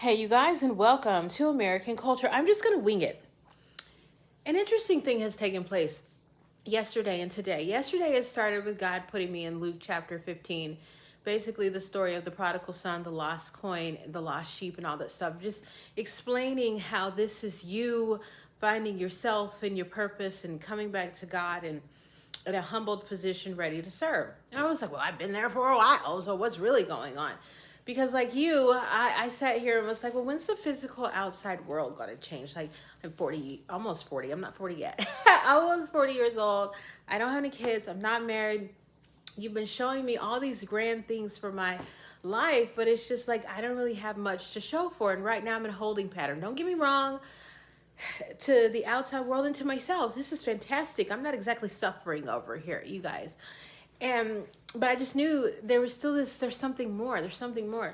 Hey, you guys, and welcome to American Culture. I'm just going to wing it. An interesting thing has taken place yesterday and today. Yesterday, it started with God putting me in Luke chapter 15. Basically, the story of the prodigal son, the lost coin, the lost sheep, and all that stuff. Just explaining how this is you finding yourself and your purpose and coming back to God and in a humbled position ready to serve. And I was like, well, I've been there for a while, so what's really going on? Because like you, I sat here and was like, well, when's the physical outside world going to change? Like, I'm 40, almost 40. I'm not 40 yet. I was 40 years old. I don't have any kids. I'm not married. You've been showing me all these grand things for my life, but it's just like I don't really have much to show for it. And right now I'm in a holding pattern. Don't get me wrong, to the outside world and to myself, this is fantastic. I'm not exactly suffering over here, you guys. But I just knew there was still there's something more. There's something more.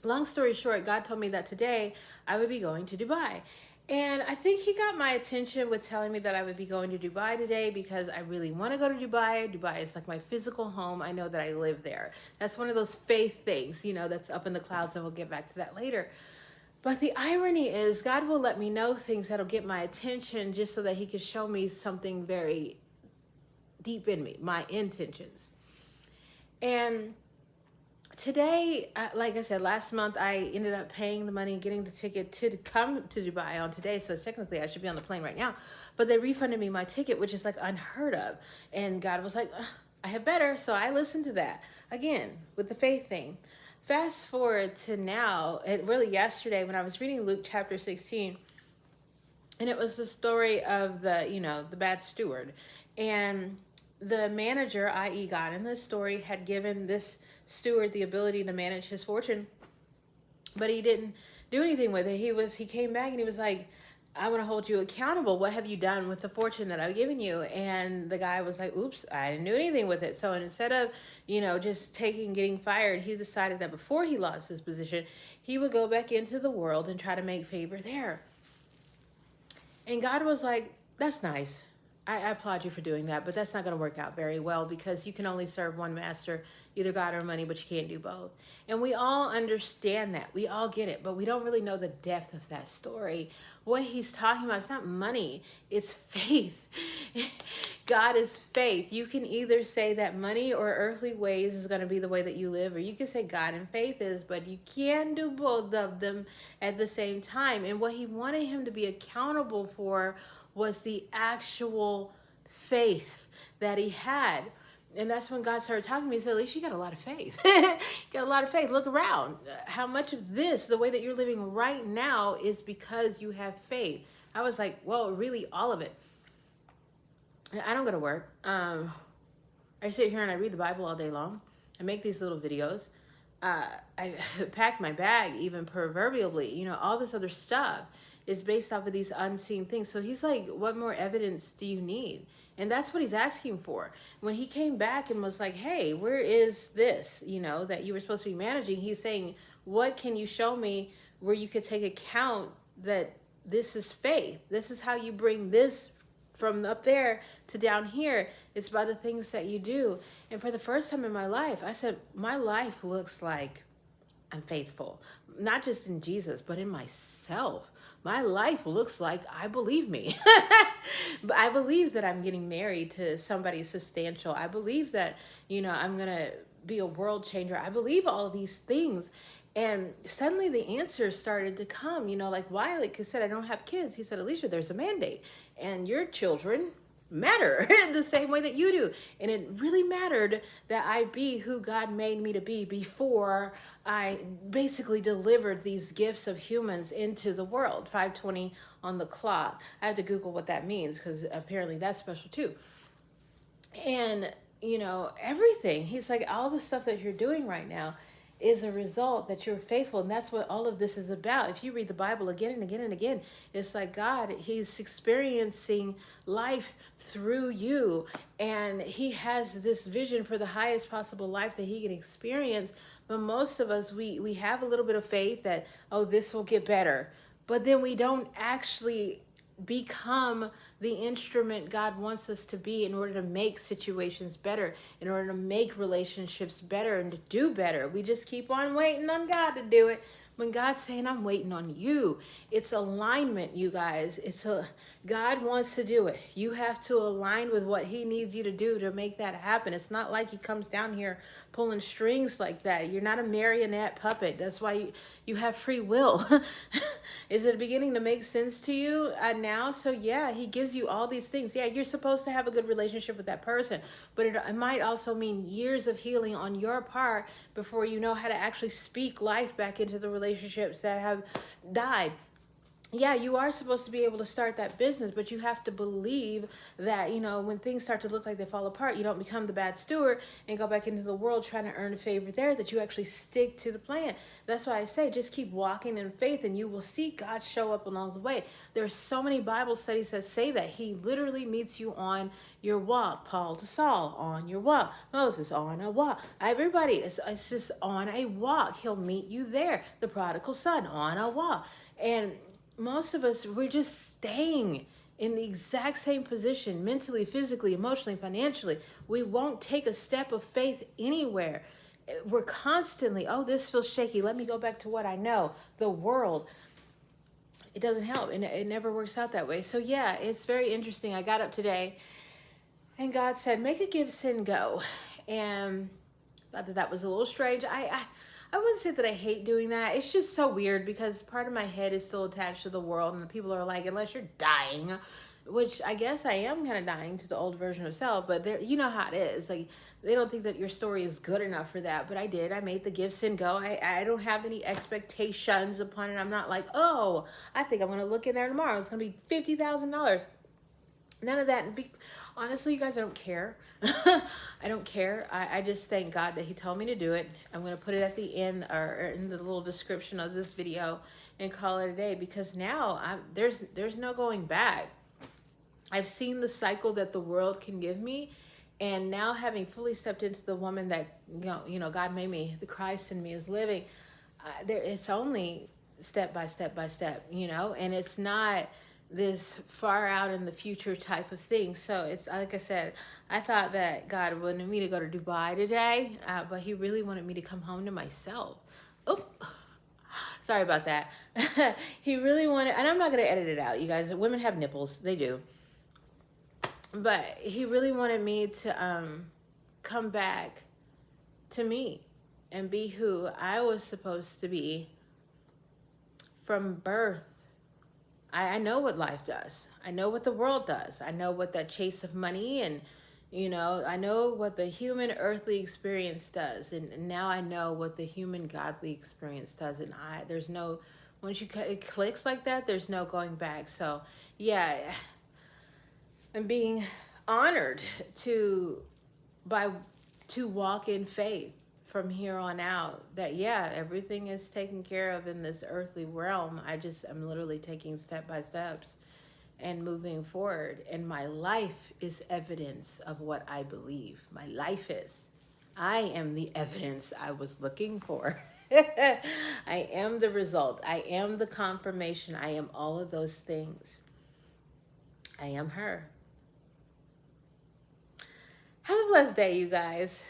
Long story short, God told me that today I would be going to Dubai. And I think he got my attention with telling me that I would be going to Dubai today because I really want to go to Dubai. Dubai is like my physical home. I know that I live there. That's one of those faith things, that's up in the clouds, and we'll get back to that later. But the irony is God will let me know things that'll get my attention just so that he can show me something very deep in me, my intentions. And today, like I said, last month, I ended up paying the money and getting the ticket to come to Dubai on today. So technically I should be on the plane right now. But they refunded me my ticket, which is like unheard of. And God was like, I have better. So I listened to that. Again, with the faith thing. Fast forward to now, really yesterday when I was reading Luke chapter 16, and it was the story of the bad steward. And the manager, i.e. God in this story, had given this steward the ability to manage his fortune, but he didn't do anything with it. He came back and he was like, I want to hold you accountable. What have you done with the fortune that I've given you? And the guy was like, oops, I didn't do anything with it. So instead of, just getting fired, he decided that before he lost his position, he would go back into the world and try to make favor there. And God was like, that's nice. I applaud you for doing that, but that's not going to work out very well because you can only serve one master, either God or money, but you can't do both. And we all understand that. We all get it, but we don't really know the depth of that story. What he's talking about is not money, it's faith. God is faith. You can either say that money or earthly ways is going to be the way that you live, or you can say God and faith is, but you can do both of them at the same time. And what he wanted him to be accountable for was the actual faith that he had. And that's when God started talking to me. He said, Alicia, you got a lot of faith. You got a lot of faith. Look around. How much of this, the way that you're living right now, is because you have faith? I was like, well, really all of it. I don't go to work. I sit here and I read the Bible all day long. I make these little videos. I pack my bag, even proverbially, all this other stuff is based off of these unseen things. So he's like, what more evidence do you need? And that's what he's asking for. When he came back and was like, hey, where is this, that you were supposed to be managing? He's saying, what can you show me where you could take account that this is faith? This is how you bring this from up there to down here. It's by the things that you do. And for the first time in my life, I said, my life looks like I'm faithful, not just in Jesus, but in myself. My life looks like I believe me. But I believe that I'm getting married to somebody substantial. I believe that, I'm going to be a world changer. I believe all of these things. And suddenly the answers started to come, like Wiley said, I don't have kids. He said, Alicia, there's a mandate and your children matter the same way that you do. And it really mattered that I be who God made me to be before I basically delivered these gifts of humans into the world. 5:20 on the clock. I have to Google what that means because apparently that's special too. And everything, he's like, all the stuff that you're doing right now is a result that you're faithful. And that's what all of this is about. If you read the Bible again and again and again, it's like God, he's experiencing life through you. And he has this vision for the highest possible life that he can experience. But most of us, we have a little bit of faith that, oh, this will get better. But then we don't actually become the instrument God wants us to be in order to make situations better, in order to make relationships better and to do better. We just keep on waiting on God to do it, When God's saying, I'm waiting on you, it's alignment, you guys. God wants to do it. You have to align with what he needs you to do to make that happen. It's not like he comes down here pulling strings like that. You're not a marionette puppet. That's why you have free will. Is it beginning to make sense to you now? So yeah, he gives you all these things. Yeah, you're supposed to have a good relationship with that person, but it might also mean years of healing on your part before you know how to actually speak life back into the relationships that have died. Yeah, you are supposed to be able to start that business, but you have to believe that, when things start to look like they fall apart, you don't become the bad steward and go back into the world trying to earn a favor there, that you actually stick to the plan. That's why I say just keep walking in faith and you will see God show up along the way. There's so many Bible studies that say that he literally meets you on your walk. Paul to Saul, on your walk. Moses, on a walk. Everybody, it's just on a walk. He'll meet you there. The prodigal son, on a walk. And most of us, we're just staying in the exact same position, mentally, physically, emotionally, financially. We won't take a step of faith anywhere. We're constantly, oh, this feels shaky. Let me go back to what I know, the world. It doesn't help, and it never works out that way. So yeah, it's very interesting. I got up today, and God said, make a give, sin, go. And I thought that was a little strange. I wouldn't say that I hate doing that. It's just so weird because part of my head is still attached to the world, and the people are like, unless you're dying, which I guess I am kind of dying to the old version of self, but you know how it is. Like, they don't think that your story is good enough for that, but I did. I made the give, sin, go. I don't have any expectations upon it. I'm not like, oh, I think I'm going to look in there tomorrow. It's going to be $50,000. None of that. Honestly, you guys, I don't care. I don't care. I just thank God that he told me to do it. I'm going to put it at the end or in the little description of this video and call it a day, because now there's no going back. I've seen the cycle that the world can give me, and now having fully stepped into the woman that God made me, the Christ in me is living. It's only step by step by step, and it's not this far out in the future type of thing. So it's like I said, I thought that God wanted me to go to Dubai today, but he really wanted me to come home to myself. Oh, sorry about that. He really wanted, and I'm not going to edit it out, you guys. Women have nipples. They do. But he really wanted me to come back to me and be who I was supposed to be from birth. I know what life does. I know what the world does. I know what that chase of money and, I know what the human earthly experience does. And now I know what the human godly experience does. And once it clicks like that, there's no going back. So yeah, I'm being honored to walk in faith from here on out, that everything is taken care of in this earthly realm. I'm literally taking step by steps and moving forward, and my life is evidence of what I believe. My life is. I am the evidence I was looking for. I am the result. I am the confirmation. I am all of those things. I am her. Have a blessed day, you guys.